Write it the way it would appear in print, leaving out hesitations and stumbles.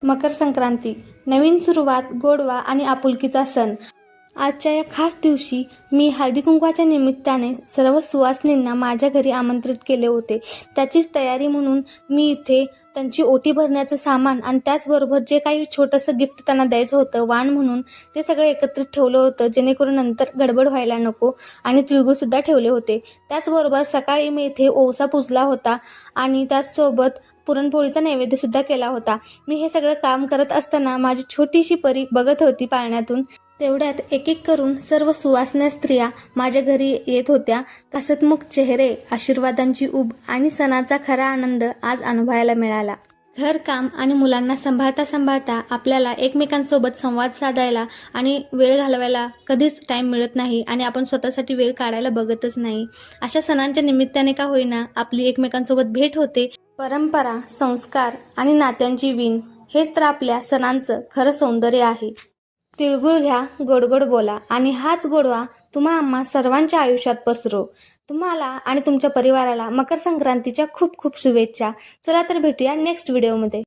मकर संक्रांती, नवीन सुरुवात, गोडवा आणि आपुलकीचा सण. आजच्या या खास दिवशी मी हळदी-कुंकवाच्या निमित्ताने सर्व सुवासिनींना माझ्या घरी आमंत्रित केले होते. त्याचीच तयारी म्हणून मी इथे त्यांची ओटी भरण्याचं सामान आणि त्याचबरोबर जे काही छोटंसं गिफ्ट त्यांना द्यायचं होतं वाण म्हणून, ते सगळं एकत्रित ठेवलं होतं, जेणेकरून नंतर गडबड व्हायला नको. आणि तिळगुळसुद्धा ठेवले होते. त्याचबरोबर सकाळी मी इथे ओवसा पुजला होता आणि त्याचसोबत पुरणपोळीचा नैवेद्यसुद्धा केला होता. मी हे सगळं काम करत असताना माझी छोटीशी परी बघत होती पाळण्यातून. तेवढ्यात एक एक करून सर्व सुवासिनी स्त्रिया माझ्या घरी येत होत्या. हसतमुख चेहरे, आशीर्वादांची ऊब आणि सणाचा खरा आनंद आज अनुभवायला मिळाला. घरकाम आणि मुलांना सांभाळता सांभाळता आपल्याला एकमेकांसोबत संवाद साधायला आणि वेळ घालवायला कधीच टाईम मिळत नाही आणि आपण स्वतःसाठी वेळ काढायला बघतच नाही. अशा सणांच्या निमित्ताने का होईना आपली एकमेकांसोबत भेट होते. परंपरा, संस्कार आणि नात्यांची वीण हेच तर आपल्या सणांचं खरं सौंदर्य आहे. तिळगुळ घ्या, गोड गोड बोला आणि हाच गोडवा तुम्हा आम्हा सर्वांच्या आयुष्यात पसरो. तुम्हाला आणि तुमच्या परिवाराला मकर संक्रांतीच्या खूप खूप शुभेच्छा. चला तर भेटूया नेक्स्ट व्हिडिओमध्ये.